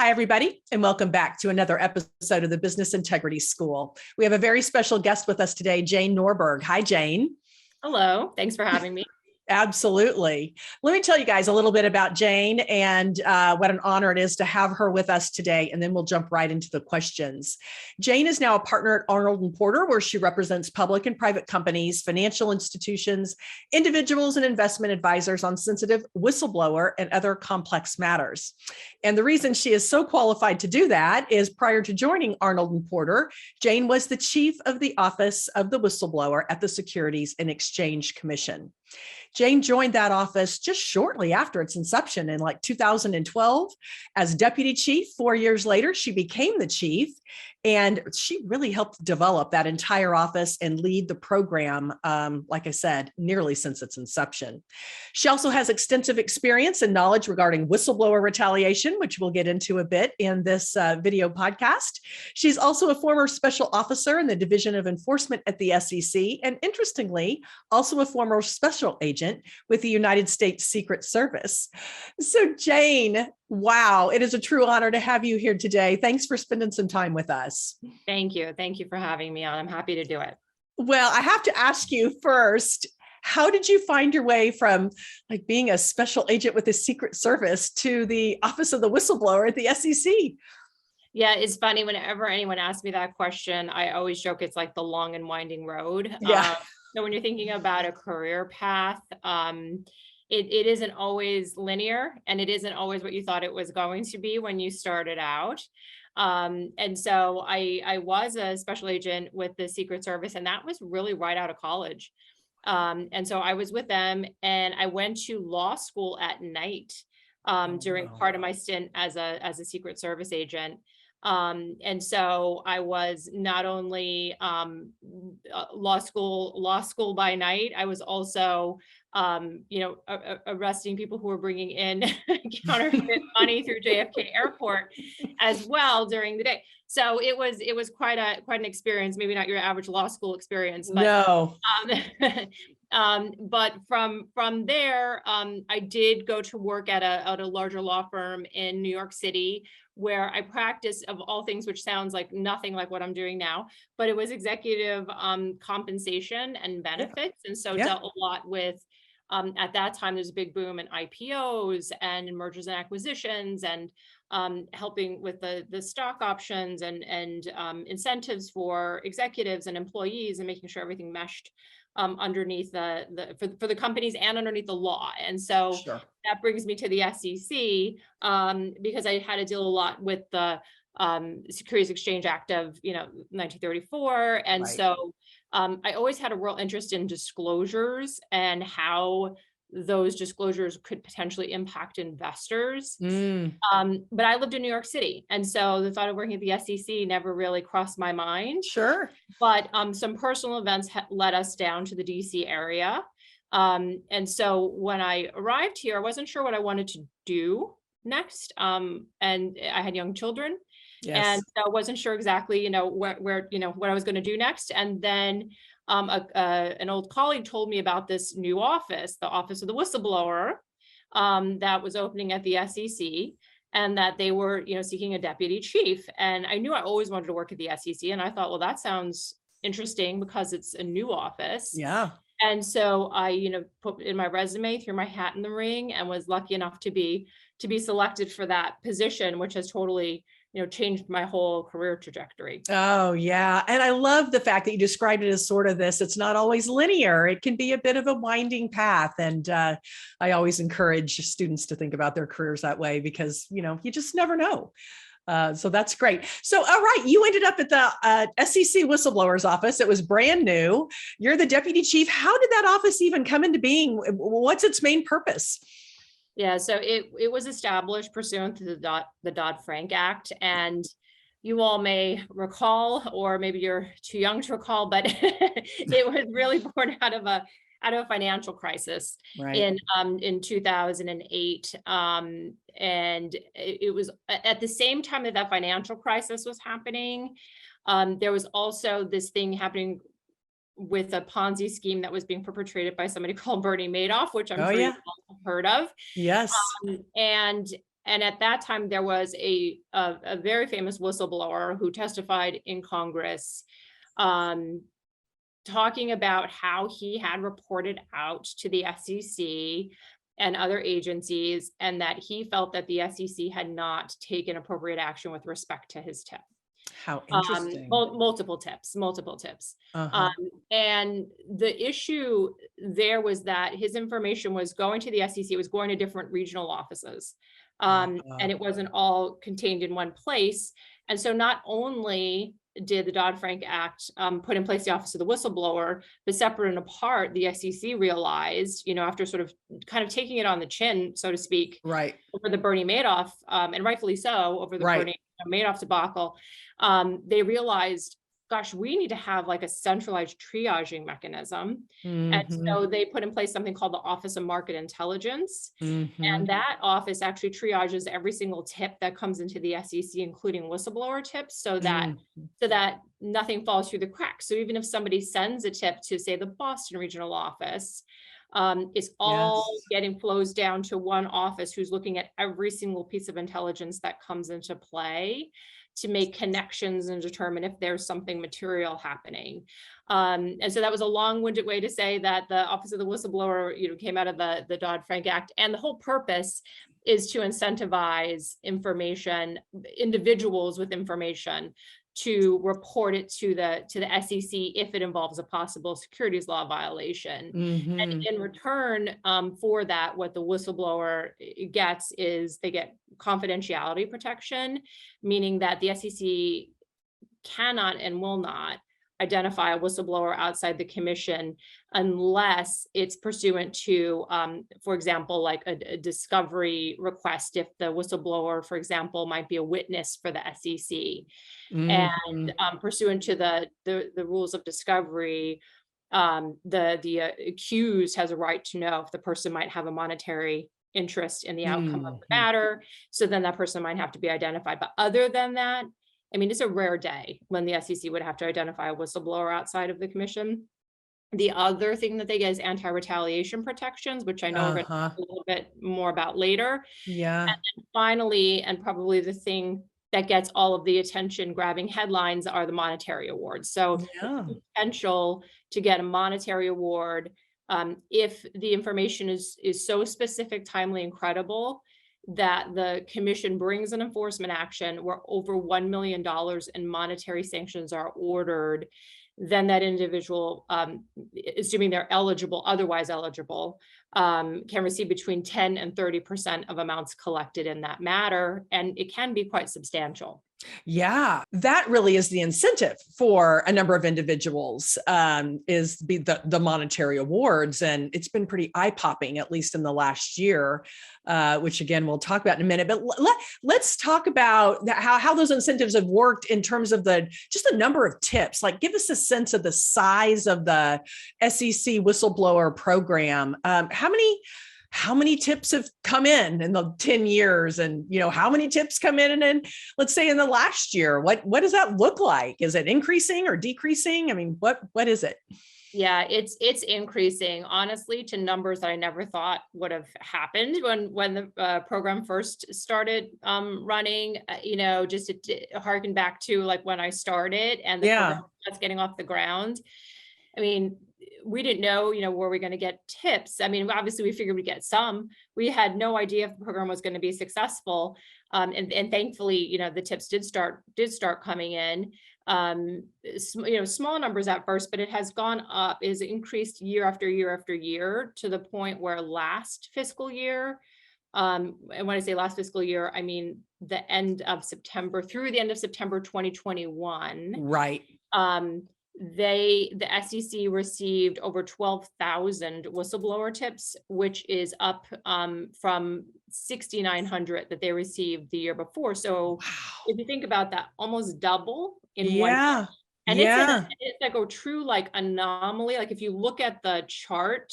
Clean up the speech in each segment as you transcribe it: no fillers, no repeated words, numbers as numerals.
Hi, everybody, and welcome back to another episode of the Business Integrity School. We have a very special guest with us today, Jane Norberg. Hi, Jane. Hello. Thanks for having me. Absolutely. Let me tell you guys a little bit about Jane and what an honor it is to have her with us today, and then we'll jump right into the questions. Jane is now a partner at Arnold and Porter, where she represents public and private companies, financial institutions, individuals, and investment advisors on sensitive whistleblower and other complex matters. And the reason she is so qualified to do that is prior to joining Arnold and Porter, Jane was the chief of the Office of the Whistleblower at the Securities and Exchange Commission. Jane joined that office just shortly after its inception in 2012 as deputy chief. 4 years later, she became the chief, and she really helped develop that entire office and lead the program, like I said, nearly since its inception. She also has extensive experience and knowledge regarding whistleblower retaliation, which we'll get into a bit in this video podcast. She's also a former special officer in the Division of Enforcement at the SEC, and interestingly, also a former special agent with the United States Secret Service. So Jane, wow, it is a true honor to have you here today. Thanks for spending some time with us. Thank you. Thank you for having me on. I'm happy to do it. Well, I have to ask you first, how did you find your way from being a special agent with the Secret Service to the Office of the Whistleblower at the SEC? Yeah, it's funny. Whenever anyone asks me that question, I always joke it's like the long and winding road. Yeah. So when you're thinking about a career path, it isn't always linear, and it isn't always what you thought it was going to be when you started out. And so I was a special agent with the Secret Service, and that was really right out of college. And so I was with them, and I went to law school at night during part of my stint as a Secret Service agent. And so I was not only law school by night, I was also arresting people who were bringing in counterfeit money through JFK Airport as well during the day. So it was quite an experience. Maybe not your average law school experience, but no. But from there, I did go to work at a larger law firm in New York City, where I practiced, of all things, which sounds like nothing like what I'm doing now, but it was executive compensation and benefits. And so dealt a lot with, at that time, there's a big boom in IPOs and in mergers and acquisitions, and helping with the stock options and incentives for executives and employees, and making sure everything meshed underneath for the companies and underneath the law. And so that brings me to the SEC, because I had to deal a lot with the Securities Exchange Act of 1934. And so I always had a real interest in disclosures and how those disclosures could potentially impact investors. But I lived in New York City, and so the thought of working at the SEC never really crossed my mind. Sure. But some personal events led us down to the DC area. And so when I arrived here, I wasn't sure what I wanted to do next. And I had young children. Yes. And so I wasn't sure exactly, where what I was going to do next. And then an old colleague told me about this new office, the Office of the Whistleblower, that was opening at the SEC, and that they were, seeking a deputy chief. And I knew I always wanted to work at the SEC. And I thought, well, that sounds interesting because it's a new office. Yeah. And so I, put in my resume, threw my hat in the ring, and was lucky enough to be selected for that position, which has totally, changed my whole career trajectory. Oh, yeah. And I love the fact that you described it as sort of this, it's not always linear. It can be a bit of a winding path. And I always encourage students to think about their careers that way, because, you just never know. So that's great. So, all right, you ended up at the SEC Whistleblower's office. It was brand new. You're the deputy chief. How did that office even come into being? What's its main purpose? Yeah, so it was established pursuant to the Dodd-Frank Act, and you all may recall, or maybe you're too young to recall, but it was really born out of a financial crisis in 2008, and it was at the same time that financial crisis was happening. There was also this thing happening with a Ponzi scheme that was being perpetrated by somebody called Bernie Madoff, which I'm sure you've all heard of. Yes. And And at that time, there was a very famous whistleblower who testified in Congress, talking about how he had reported out to the SEC and other agencies, and that he felt that the SEC had not taken appropriate action with respect to his tip. How interesting. Multiple tips. And the issue there was that his information was going to the SEC, it was going to different regional offices. And it wasn't all contained in one place. And so not only did the Dodd-Frank Act put in place the Office of the Whistleblower, but separate and apart, the SEC realized, after sort of kind of taking it on the chin, so to speak, right, over the Bernie Madoff, and rightfully so, over the Bernie Madoff debacle, they realized, gosh, we need to have like a centralized triaging mechanism. And so they put in place something called the Office of Market Intelligence. And that office actually triages every single tip that comes into the SEC, including whistleblower tips, so that nothing falls through the cracks. So even if somebody sends a tip to, say, the Boston regional office, it's all flows down to one office who's looking at every single piece of intelligence that comes into play to make connections and determine if there's something material happening. And so that was a long-winded way to say that the Office of the Whistleblower, came out of the Dodd-Frank Act. And the whole purpose is to incentivize individuals with information to report it to the SEC if it involves a possible securities law violation. And in return for that, what the whistleblower gets is they get confidentiality protection, meaning that the SEC cannot and will not identify a whistleblower outside the commission unless it's pursuant to, for example, like a discovery request, if the whistleblower, for example, might be a witness for the SEC. And pursuant to the rules of discovery, the accused has a right to know if the person might have a monetary interest in the outcome of the matter. So then that person might have to be identified. But other than that, I mean, it's a rare day when the SEC would have to identify a whistleblower outside of the commission. The other thing that they get is anti-retaliation protections, which I know we're going to talk a little bit more about later. And then finally, and probably the thing that gets all of the attention grabbing headlines, are the monetary awards. So the potential to get a monetary award if the information is so specific, timely, and credible that the commission brings an enforcement action where over $1 million in monetary sanctions are ordered, then that individual, assuming they're otherwise eligible, can receive between 10 and 30% of amounts collected in that matter. And it can be quite substantial. Yeah, that really is the incentive for a number of individuals, is the monetary awards. And it's been pretty eye-popping, at least in the last year, which again, we'll talk about in a minute. But let's talk about how those incentives have worked in terms of just the number of tips. Like, give us a sense of the size of the SEC whistleblower program. How many tips have come in the 10 years, and how many tips come in let's say in the last year? What does that look like? Is it increasing or decreasing? I mean, what is it? Yeah, it's increasing, honestly, to numbers that I never thought would have happened when the program first started running. Just to harken back to like when I started and the program that's getting off the ground. I mean, we didn't know, were we going to get tips? I mean, obviously we figured we'd get some. We had no idea if the program was going to be successful. And thankfully, the tips did start coming in. Small numbers at first, but it has gone up, is increased year after year after year, to the point where last fiscal year, and when I say last fiscal year, I mean the end of September through the end of September 2021. Right. The SEC received over 12,000 whistleblower tips, which is up from 6,900 that they received the year before. So if you think about that, almost double in 1 year. And it's like a true anomaly. Like if you look at the chart,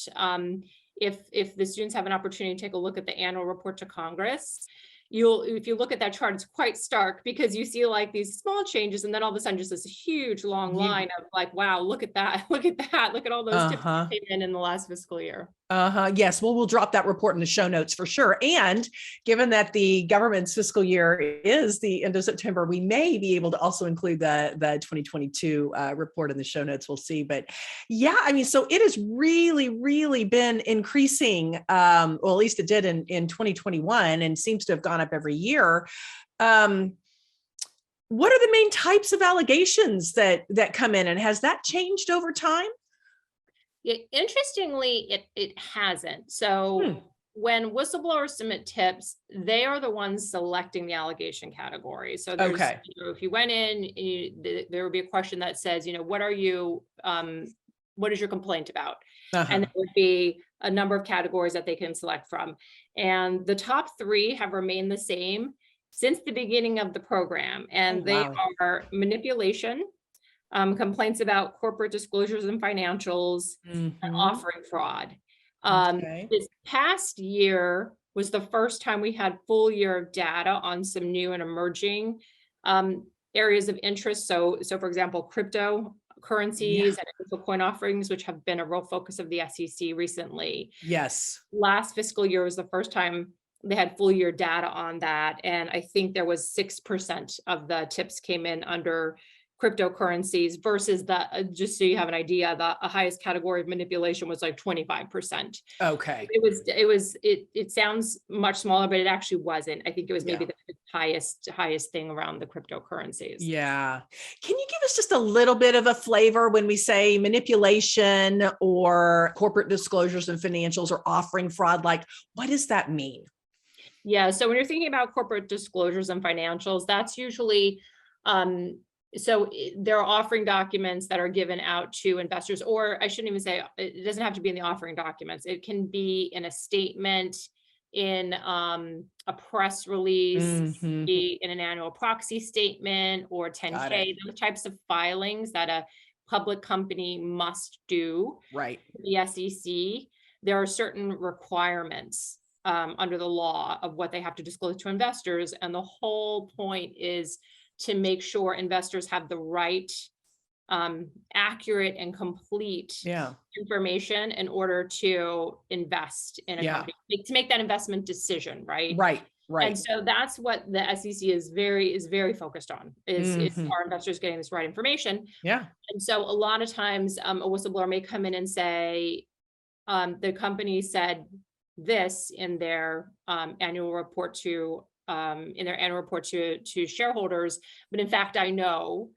if the students have an opportunity to take a look at the annual report to Congress, if you look at that chart, it's quite stark, because you see like these small changes, and then all of a sudden just this huge long line of like, wow, look at that, look at all those tips that came in the last fiscal year. Yes. Well, we'll drop that report in the show notes for sure. And given that the government's fiscal year is the end of September, we may be able to also include the 2022 report in the show notes. We'll see. But yeah, I mean, so it has really, really been increasing. Well, at least it did in 2021 and seems to have gone up every year. What are the main types of allegations that come in, and has that changed over time? Interestingly, it hasn't. So when whistleblowers submit tips, they are the ones selecting the allegation category. So there's, Okay. If you went in, there would be a question that says, what are you, what is your complaint about? And there would be a number of categories that they can select from. And the top 3 have remained the same since the beginning of the program. And they are manipulation, complaints about corporate disclosures and financials, and offering fraud. This past year was the first time we had full year of data on some new and emerging areas of interest. So for example, cryptocurrencies and coin offerings, which have been a real focus of the SEC recently. Yes. Last fiscal year was the first time they had full year data on that. And I think there was 6% of the tips came in under cryptocurrencies versus just so you have an idea, the highest category of manipulation was like 25%. Okay. It sounds much smaller, but it actually wasn't. I think it was maybe the highest thing around the cryptocurrencies. Yeah. Can you give us just a little bit of a flavor when we say manipulation or corporate disclosures and financials or offering fraud? Like, what does that mean? Yeah. So when you're thinking about corporate disclosures and financials, that's usually, so they're offering documents that are given out to investors, or I shouldn't even say, it doesn't have to be in the offering documents. It can be in a statement, in a press release, be in an annual proxy statement or 10K, those types of filings that a public company must do. Right. The SEC, there are certain requirements under the law of what they have to disclose to investors. And the whole point is to make sure investors have the right, accurate and complete information in order to invest in a company, to make that investment decision, right? Right. And so that's what the SEC is very focused on, is our investors getting this right information. Yeah. And so a lot of times a whistleblower may come in and say, the company said this in their annual report to shareholders, but in fact, I know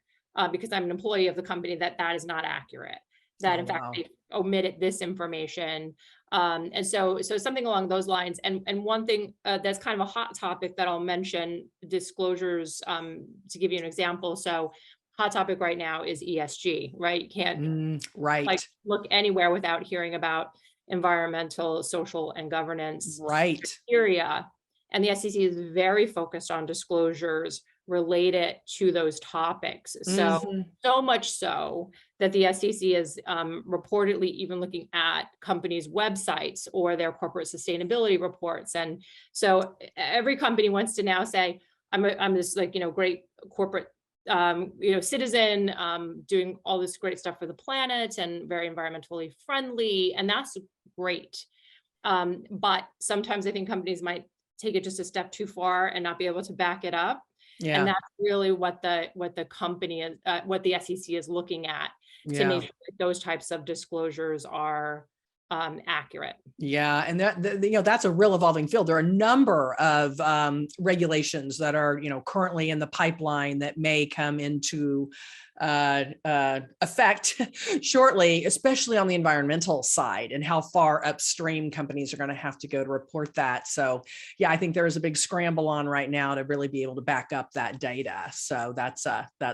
because I'm an employee of the company that is not accurate. That in fact they omitted this information, and so something along those lines. And one thing that's kind of a hot topic that I'll mention, disclosures. To give you an example, so hot topic right now is ESG. Right, you can't like look anywhere without hearing about environmental, social, and governance criteria. And the SEC is very focused on disclosures related to those topics. So much so that the SEC is reportedly even looking at companies' websites or their corporate sustainability reports. And so every company wants to now say, I'm this great corporate citizen, doing all this great stuff for the planet and very environmentally friendly. And that's great. But sometimes I think companies might take it just a step too far and not be able to back it up. Yeah. And that's really what the company is, what the SEC is looking at to make sure that those types of disclosures are accurate. Yeah. And that's a real evolving field. There are a number of regulations that are, currently in the pipeline that may come into effect shortly, especially on the environmental side and how far upstream companies are going to have to go to report that. So yeah, I think there is a big scramble on right now to really be able to back up that data. So that's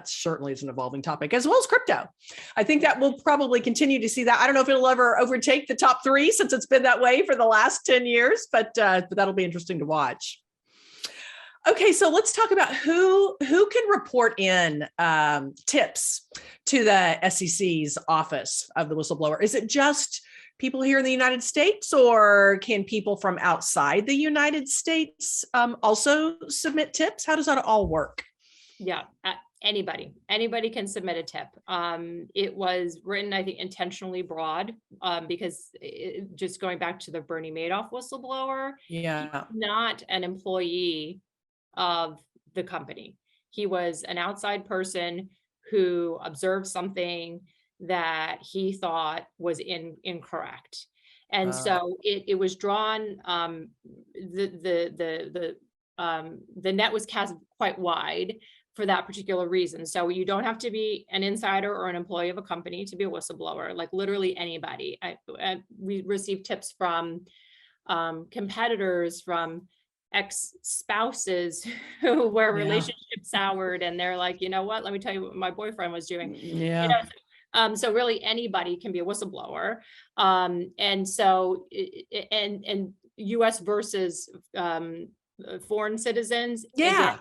certainly is an evolving topic, as well as crypto. I think that we'll probably continue to see that. I don't know if it'll ever overtake the top 3 since it's been that way for the last 10 years, but that'll be interesting to watch. Okay, so let's talk about who can report in tips to the SEC's Office of the Whistleblower. Is it just people here in the United States, or can people from outside the United States also submit tips? How does that all work? Yeah, Anybody can submit a tip. It was written, I think, intentionally broad, because just going back to the Bernie Madoff whistleblower, Yeah. not an employee of the company. He was an outside person who observed something that he thought was incorrect. And so it was drawn, the net was cast quite wide for that particular reason. So you don't have to be an insider or an employee of a company to be a whistleblower, like literally anybody. We received tips from competitors, from ex-spouses where relationships soured, and they're like, you know what, let me tell you what my boyfriend was doing. Yeah. So really anybody can be a whistleblower. And so, and US versus foreign citizens, Yeah. again,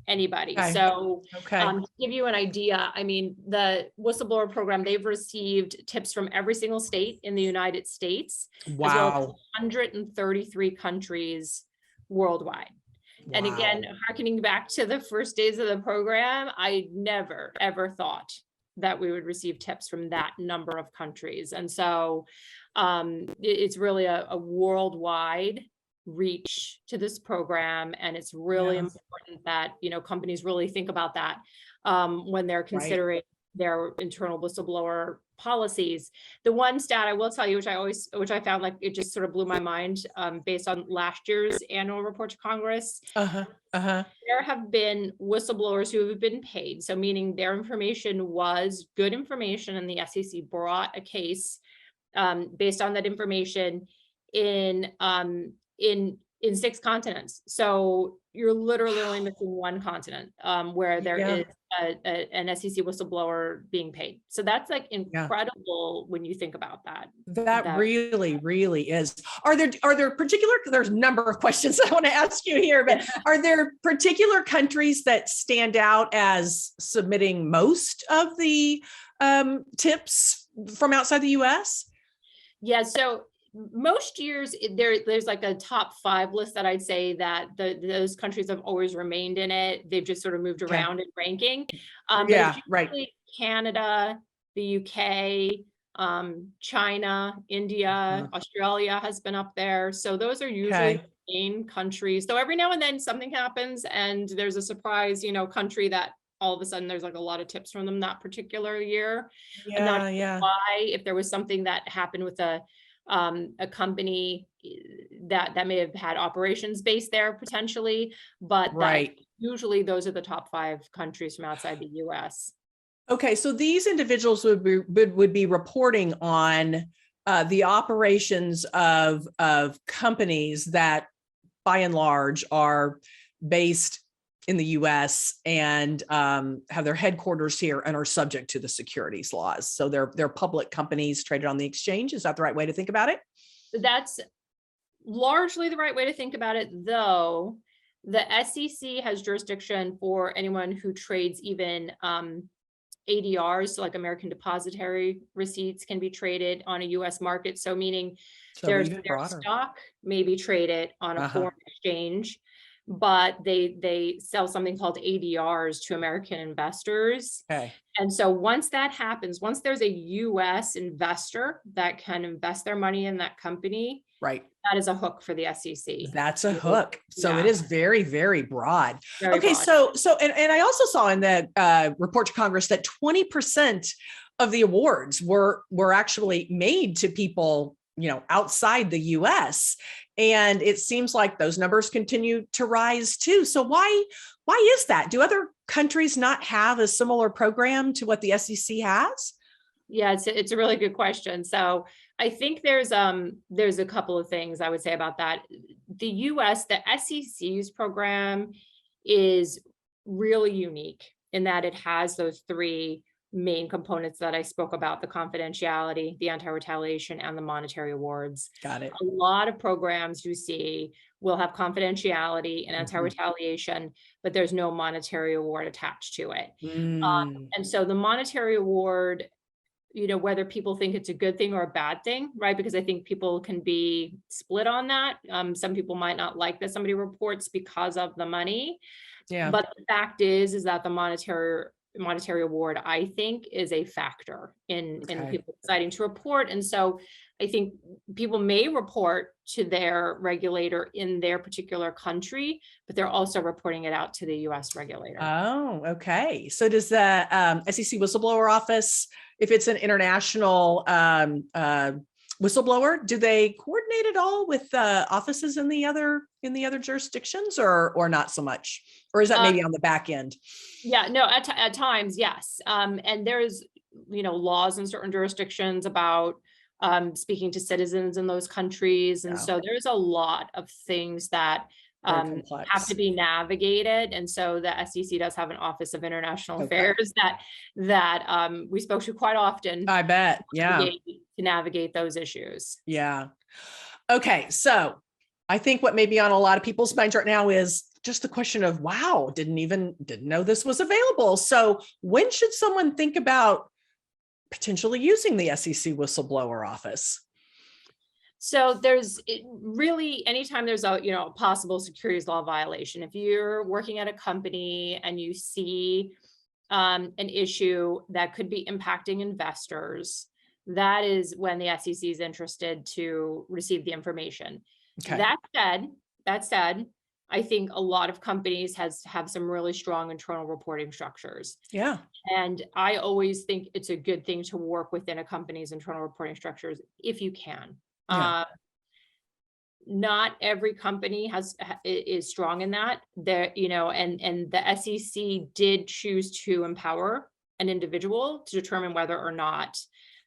anybody. Okay. So Okay. to give you an idea, I mean, the whistleblower program, they've received tips from every single state in the United States, as well as Wow. 133 countries worldwide. And again, harkening back to the first days of the program, I never, ever thought that we would receive tips from that number of countries. And so it's really a worldwide reach to this program. And it's really important that, you know, companies really think about that when they're considering their internal whistleblower policies. The one stat I will tell you, which I found like it just sort of blew my mind, based on last year's annual report to Congress. There have been whistleblowers who have been paid, so meaning their information was good information, and the SEC brought a case based on that information in 6 continents. So you're literally only missing one continent where there is an SEC whistleblower being paid. So that's like incredible when you think about that. That really, really is. Are there particular, there's a number of questions I want to ask you here, but are there particular countries that stand out as submitting most of the tips from outside the US? Yeah, so most years there's like a top 5 list that I'd say that those countries have always remained in it. They've just sort of moved around in ranking. Canada, the UK, China, India, Australia has been up there. So those are usually the main countries. So every now and then something happens and there's a surprise, you know, country that all of a sudden there's like a lot of tips from them that particular year. I'm not sure why, if there was something that happened with a company that may have had operations based there potentially, but usually those are the top 5 countries from outside the US. Okay, so these individuals would be reporting on the operations of companies that, by and large, are based in the US and have their headquarters here and are subject to the securities laws. So they're public companies traded on the exchange. Is that the right way to think about it? That's largely the right way to think about it, though the SEC has jurisdiction for anyone who trades even ADRs, so like American depository receipts can be traded on a US market. So meaning their stock may be traded on a foreign exchange, but they sell something called ADRs to American investors. And so once that happens, once there's a US investor that can invest their money in that company, that is a hook for the SEC. That's a hook. So it is very, very broad. Very broad. So I also saw in the report to Congress that 20% of the awards were actually made to people, you know, outside the US. And it seems like those numbers continue to rise too. So why is that? Do other countries not have a similar program to what the SEC has? Yeah, it's a really good question. So I think there's a couple of things I would say about that. The US, the SEC's program is really unique in that it has those 3 main components that I spoke about: the confidentiality, the anti-retaliation, and the monetary awards. Got it. A lot of programs you see will have confidentiality and anti-retaliation, but there's no monetary award attached to it. And so the monetary award, you know, whether people think it's a good thing or a bad thing, right? Because I think people can be split on that. Some people might not like that somebody reports because of the money. Yeah. But the fact is that the monetary award, I think, is a factor in Okay. people deciding to report. And so I think people may report to their regulator in their particular country, but they're also reporting it out to the US regulator. Oh, okay. So does the SEC whistleblower office, if it's an international whistleblower, do they coordinate at all with offices in the other jurisdictions, or not so much? Or is that maybe on the back end? Yeah, no, at times, yes. And there's, laws in certain jurisdictions about speaking to citizens in those countries. And Yeah. so there's a lot of things that Very have complex. to be navigated. And so the SEC does have an Office of International Okay. Affairs that we spoke to quite often I bet. Yeah. to navigate those issues. Yeah. Okay. So I think what may be on a lot of people's minds right now is just the question of, wow, didn't know this was available. So when should someone think about potentially using the SEC whistleblower office? So really, anytime there's a possible securities law violation, if you're working at a company and you see an issue that could be impacting investors, that is when the SEC is interested to receive the information. Okay. That said, I think a lot of companies have some really strong internal reporting structures. Yeah. And I always think it's a good thing to work within a company's internal reporting structures if you can. Yeah. Not every company is strong in that. There, and the SEC did choose to empower an individual to determine whether or not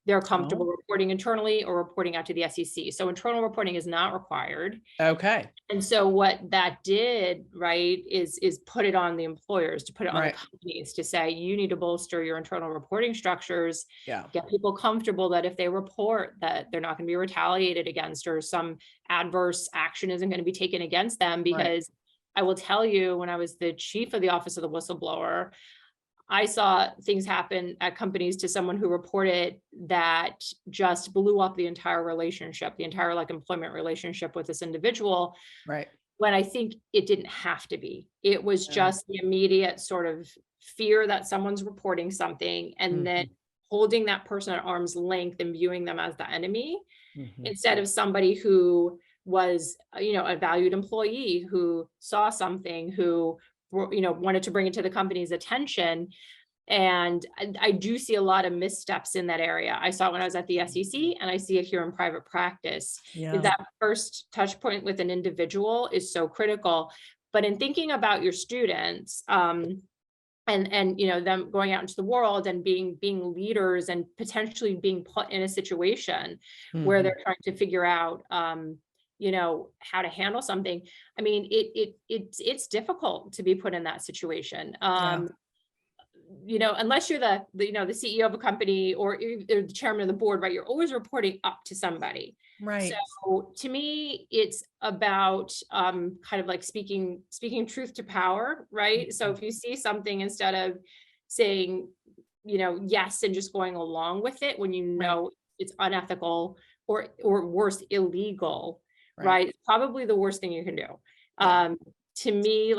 they're comfortable reporting internally or reporting out to the SEC. So internal reporting is not required. Okay. And so what that did, right, is put it on the employers, to put it on the companies to say, you need to bolster your internal reporting structures, get people comfortable that if they report that they're not going to be retaliated against, or some adverse action isn't going to be taken against them. Because I will tell you, when I was the chief of the Office of the Whistleblower, I saw things happen at companies to someone who reported that just blew up the entire relationship, the entire employment relationship with this individual. Right. When I think it didn't have to be. It was just the immediate sort of fear that someone's reporting something, and then holding that person at arm's length and viewing them as the enemy, instead of somebody who was, a valued employee who saw something, who wanted to bring it to the company's attention. And I do see a lot of missteps in that area. I saw it when I was at the SEC, and I see it here in private practice. That first touch point with an individual is so critical. But in thinking about your students, and them going out into the world and being leaders, and potentially being put in a situation where they're trying to figure out how to handle something. I mean, it's difficult to be put in that situation. Unless you're the CEO of a company, or the chairman of the board, right? You're always reporting up to somebody. Right. So to me, it's about kind of like speaking truth to power, right? So if you see something, instead of saying, yes, and just going along with it, when it's unethical, or worse, illegal, right? It's probably the worst thing you can do. To me,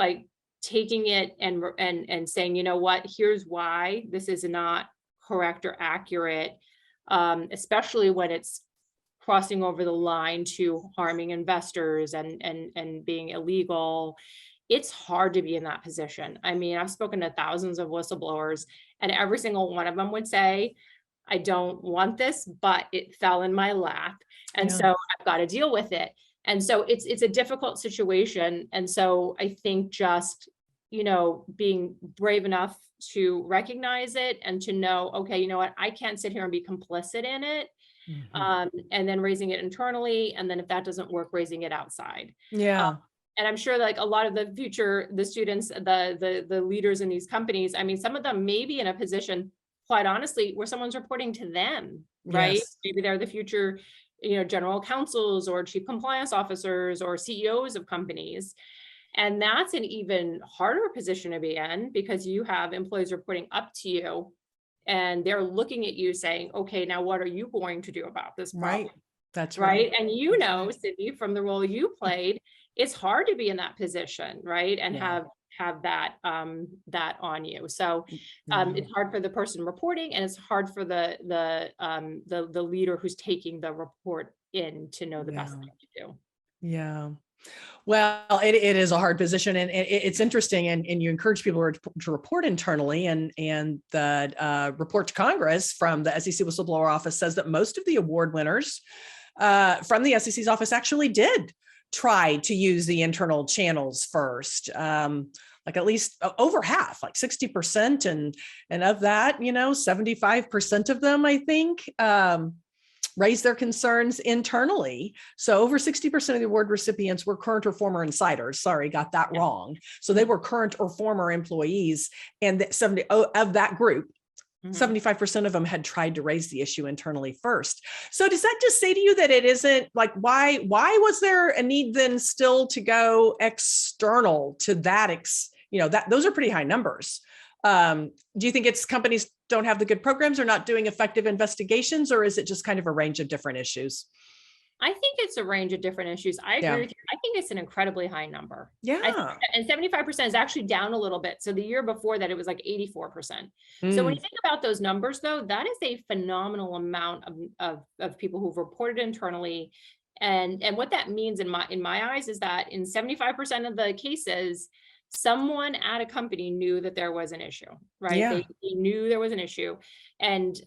taking it and saying, you know what, here's why this is not correct or accurate, especially when it's crossing over the line to harming investors and being illegal. It's hard to be in that position. I mean, I've spoken to thousands of whistleblowers, and every single one of them would say, I don't want this, but it fell in my lap. And so I've got to deal with it. And so it's a difficult situation. And so I think just, being brave enough to recognize it, and to know, okay, you know what, I can't sit here and be complicit in it. And then raising it internally. And then if that doesn't work, raising it outside. And I'm sure a lot of the students, the leaders in these companies, I mean, some of them may be in a position, quite honestly, where someone's reporting to them, right? Maybe they're the future, general counsels, or chief compliance officers, or CEOs of companies. And that's an even harder position to be in, because you have employees reporting up to you, and they're looking at you saying, okay, now what are you going to do about this problem? Right. That's right. And Cindy, from the role you played, it's hard to be in that position, right? And have have that that on you. So Mhm. it's hard for the person reporting, and it's hard for the leader who's taking the report in to know the best Yeah. thing to do. Yeah. Well, it is a hard position, and it's interesting, and you encourage people to report internally, and the report to Congress from the SEC Whistleblower Office says that most of the award winners from the SEC's office actually did try to use the internal channels first. Like at least over half, like 60%, and of that, 75% of them, I think, raise their concerns internally. So over 60% of the award recipients were current or former insiders. Sorry, got that wrong. So they were current or former employees, and 70 of that group, 75% of them had tried to raise the issue internally first. So does that just say to you that it isn't like, why was there a need then still to go external to that, that those are pretty high numbers. Do you think it's companies don't have the good programs or not doing effective investigations, or is it just kind of a range of different issues? I think it's a range of different issues. I agree with you. I think it's an incredibly high number. Yeah. And 75% is actually down a little bit. So the year before that, it was like 84%. So when you think about those numbers, though, that is a phenomenal amount of people who've reported internally. And what that means in my eyes is that in 75% of the cases, someone at a company knew that there was an issue, right? Yeah. They knew there was an issue. And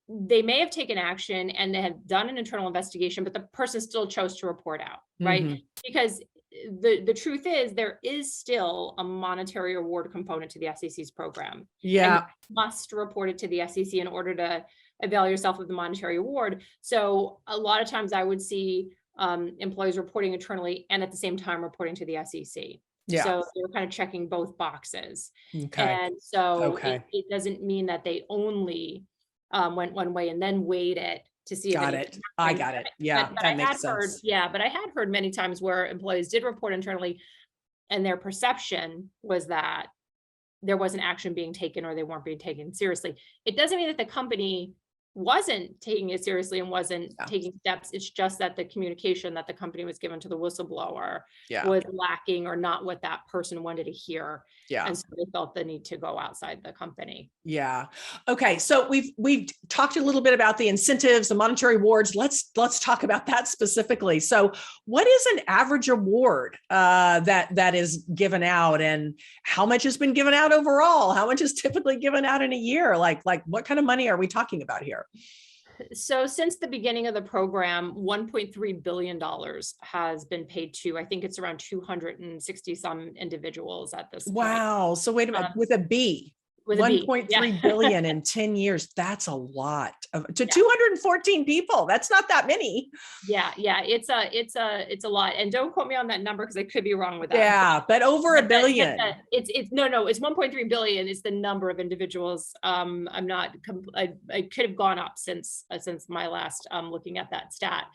they may have taken action and they have done an internal investigation, but the person still chose to report out, right? Because the truth is there is still a monetary award component to the SEC's program. Yeah. And you must report it to the SEC in order to avail yourself of the monetary award. So a lot of times I would see employees reporting internally and at the same time reporting to the SEC. Yeah. So they were kind of checking both boxes. Okay. And so Okay. it doesn't mean that they only went one way and then weighed it to see. Got it. I got it. Yeah, but that I makes had heard, sense. but I had heard many times where employees did report internally and their perception was that there wasn't action being taken or they weren't being taken seriously. It doesn't mean that the company wasn't taking it seriously and wasn't taking steps. It's just that the communication that the company was given to the whistleblower was lacking or not what that person wanted to hear. Yeah. And so they felt the need to go outside the company. Yeah. Okay. So we've talked a little bit about the incentives, the monetary awards. Let's talk about that specifically. So what is an average award that is given out, and how much has been given out overall? How much is typically given out in a year? Like what kind of money are we talking about here? So since the beginning of the program, $1.3 billion has been paid to, I think it's around 260 some individuals at this point. Wow. So wait a minute, with a B. With a B. 1.3 billion in 10 years. That's a lot to 214 people. That's not that many. Yeah. It's a lot. And don't quote me on that number because I could be wrong with that. Yeah, but over a billion. It's 1.3 billion is the number of individuals. I could have gone up since my last looking at that stat.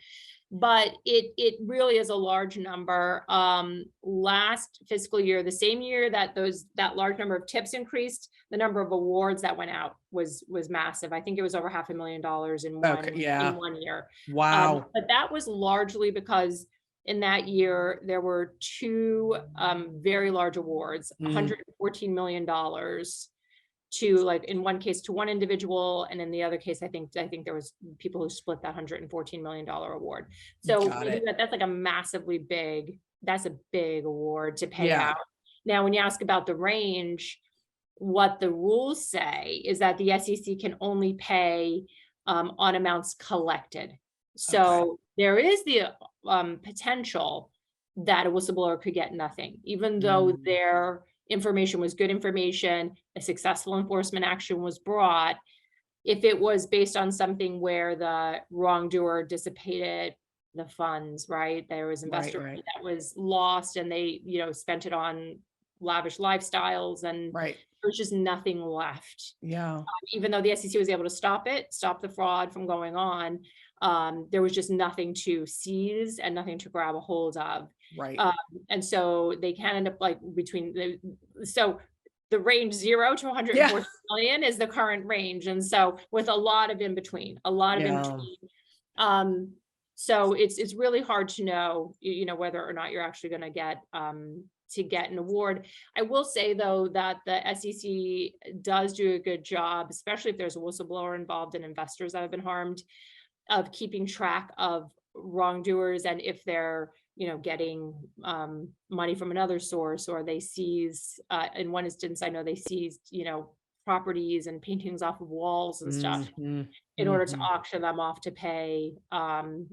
But it really is a large number. Last fiscal year, the same year that that large number of tips increased, the number of awards that went out was massive. I think it was over $500,000 in one year. Wow. But that was largely because in that year there were two very large awards, $114 million to, like, in one case to one individual, and in the other case I think there was people who split that $114 million award. So that's like a massively big, that's a big award to pay out. Now when you ask about the range, what the rules say is that the SEC can only pay on amounts collected. So there is the potential that a whistleblower could get nothing, even though their information was good information, a successful enforcement action was brought. If it was based on something where the wrongdoer dissipated the funds, right? There was investor money that was lost and they, spent it on lavish lifestyles, and there was just nothing left. Even though the SEC was able to stop the fraud from going on, there was just nothing to seize and nothing to grab a hold of. And so they can end up like so the range 0 to 140 million is the current range. And so with a lot of in between, so it's really hard to know, whether or not you're actually going to get to get an award. I will say though that the SEC does do a good job, especially if there's a whistleblower involved and investors that have been harmed, of keeping track of wrongdoers, and if they're getting money from another source, or they seize in one instance I know they seized properties and paintings off of walls and stuff in order to auction them off to pay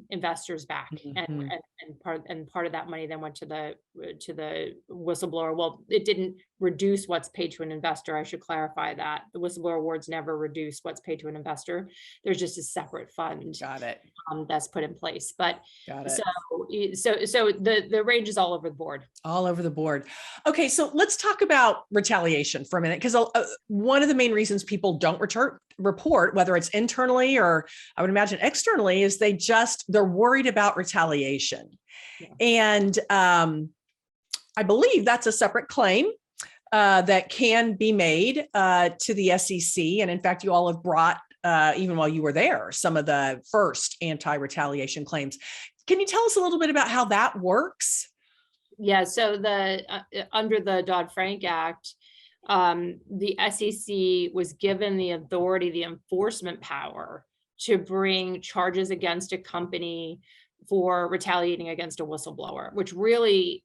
investors back. And part of that money then went to the whistleblower. Well, it didn't reduce what's paid to an investor. I should clarify that the whistleblower awards never reduce what's paid to an investor. There's just a separate fund. Got it. That's put in place. But Got it. So the range is all over the board. All over the board. Okay, so let's talk about retaliation for a minute, because one of the main reasons people don't report, whether it's internally or I would imagine externally, is they're worried about retaliation. Yeah. And I believe that's a separate claim that can be made to the SEC. And in fact, you all have brought, even while you were there, some of the first anti-retaliation claims. Can you tell us a little bit about how that works? Yeah, so under the Dodd-Frank Act, the SEC was given the authority, the enforcement power to bring charges against a company for retaliating against a whistleblower, which really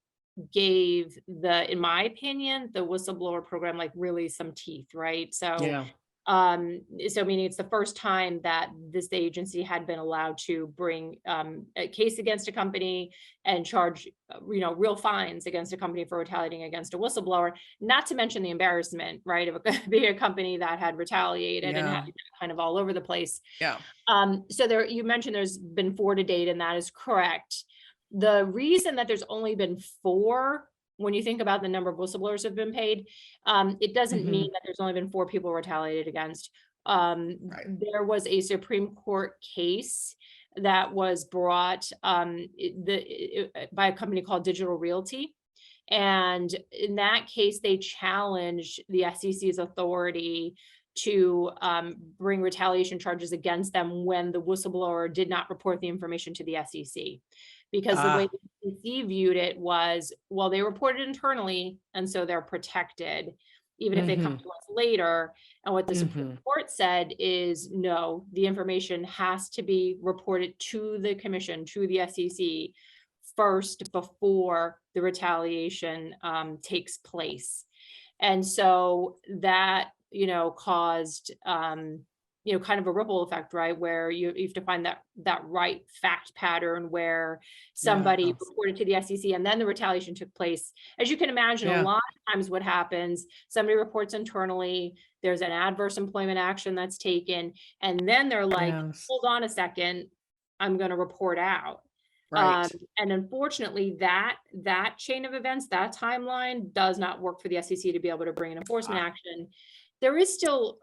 gave in my opinion, the whistleblower program like really some teeth, right? So yeah. So meaning it's the first time that this agency had been allowed to bring a case against a company and charge, real fines against a company for retaliating against a whistleblower, not to mention the embarrassment, right, of being a company that had retaliated and had kind of all over the place. Yeah. So you mentioned there's been 4 to date, and that is correct. The reason that there's only been 4, when you think about the number of whistleblowers have been paid, it doesn't mean that there's only been 4 people retaliated against. Right. There was a Supreme Court case that was brought by a company called Digital Realty. And in that case, they challenged the SEC's authority to bring retaliation charges against them when the whistleblower did not report the information to the SEC. Because the way the SEC viewed it was, well, they reported internally, and so they're protected, even if they come to us later. And what the Supreme Court said is, no, the information has to be reported to the commission, to the SEC first before the retaliation takes place. And so that, caused kind of a ripple effect, right? Where you have to find that right fact pattern where somebody reported to the SEC and then the retaliation took place. As you can imagine, a lot of times what happens, somebody reports internally, there's an adverse employment action that's taken, and then they're like, hold on a second, I'm going to report out. Right. And unfortunately, that chain of events, that timeline does not work for the SEC to be able to bring an enforcement action. There is still,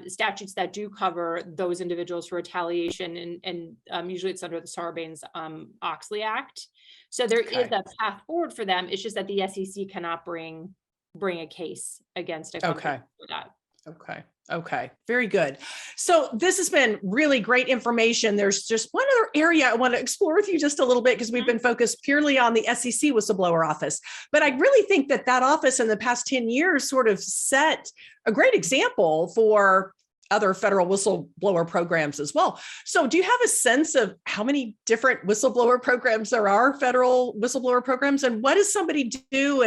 statutes that do cover those individuals for retaliation, and usually it's under the Sarbanes-Oxley Act. So there is a path forward for them. It's just that the SEC cannot bring a case against a company for that. Okay. Very good. So this has been really great information. There's just one other area I want to explore with you just a little bit, because we've been focused purely on the SEC whistleblower office. But I really think that office in the past 10 years sort of set a great example for other federal whistleblower programs as well. So do you have a sense of how many different whistleblower programs there are, federal whistleblower programs? And what does somebody do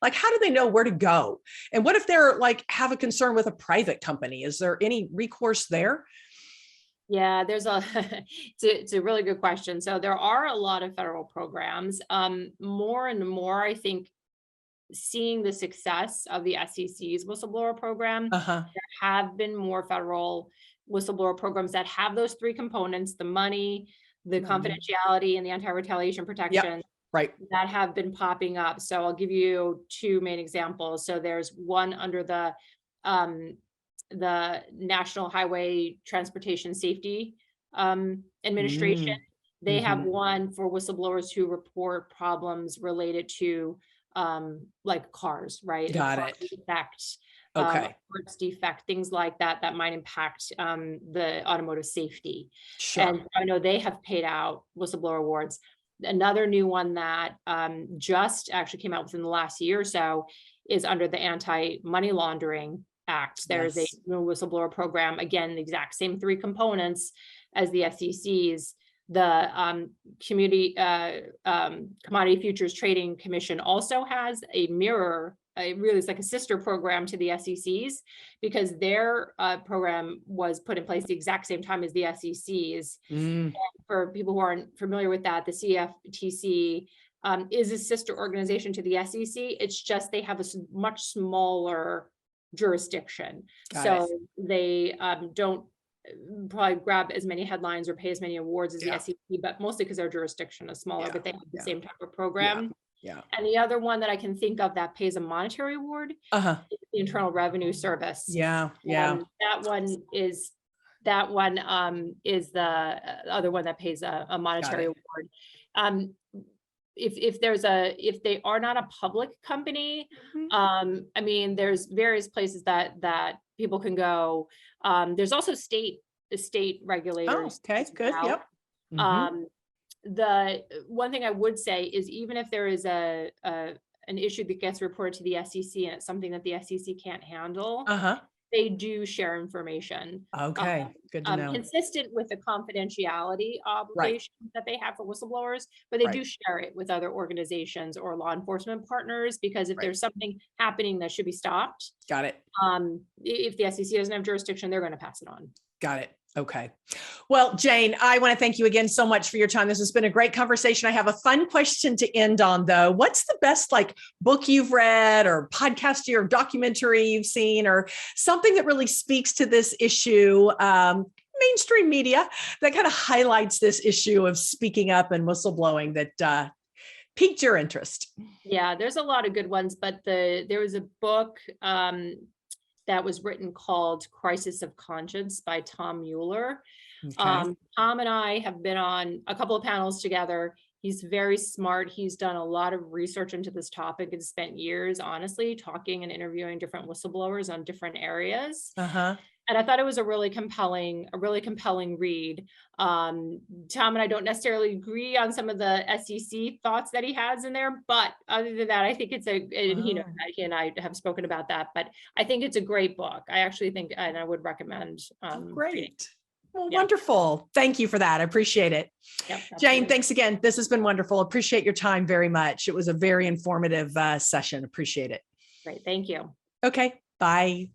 how do they know where to go? And what if they're have a concern with a private company? Is there any recourse there? Yeah, it's a really good question. So there are a lot of federal programs. More and more, I think, seeing the success of the SEC's whistleblower program, there have been more federal whistleblower programs that have those 3 components: the money, the confidentiality, and the anti-retaliation protection. Right. That have been popping up. So I'll give you 2 main examples. So there's one under the National Highway Transportation Safety Administration. They have one for whistleblowers who report problems related to cars, right? Got it. Defect, parts defect, things like that might impact the automotive safety. Sure. And I know they have paid out whistleblower awards. Another new one that just actually came out within the last year or so is under the Anti-Money Laundering Act. There's a new whistleblower program, again, the exact same three components as the SEC's. The Commodity Futures Trading Commission also has a mirror, really it's like a sister program to the SEC's, because their program was put in place the exact same time as the SEC's. And for people who aren't familiar with that, the CFTC is a sister organization to the SEC. It's just they have a much smaller jurisdiction. They don't probably grab as many headlines or pay as many awards as the SEC, but mostly because their jurisdiction is smaller, but they have the same type of program. And the other one that I can think of that pays a monetary award is the Internal Revenue Service. That one is the other one that pays a monetary award. If they are not a public company, I mean, there's various places that people can go. There's also state regulators. Oh, okay, good. Well. Yep. The one thing I would say is, even if there is an issue that gets reported to the SEC and it's something that the SEC can't handle, they do share information. Okay, good to know. Consistent with the confidentiality obligations that they have for whistleblowers, but they do share it with other organizations or law enforcement partners, because if there's something happening that should be stopped, if the SEC doesn't have jurisdiction, they're going to pass it on. Got it. Okay. Well, Jane, I want to thank you again so much for your time. This has been a great conversation. I have a fun question to end on, though. What's the best book you've read, or podcast or documentary you've seen, or something that really speaks to this issue, mainstream media, that kind of highlights this issue of speaking up and whistleblowing that piqued your interest? Yeah, there's a lot of good ones, but there was a book that was written called Crisis of Conscience by Tom Mueller. Tom and I have been on a couple of panels together. He's very smart. He's done a lot of research into this topic and spent years, honestly, talking and interviewing different whistleblowers on different areas. And I thought it was a really compelling read. Tom and I don't necessarily agree on some of the SEC thoughts that he has in there, but other than that, I think it's he and I have spoken about that, but I think it's a great book. I actually think, and I would recommend. Great. Well, wonderful. Thank you for that. I appreciate it. Yep, Jane, thanks again. This has been wonderful. Appreciate your time very much. It was a very informative session. Appreciate it. Great. Thank you. Okay. Bye.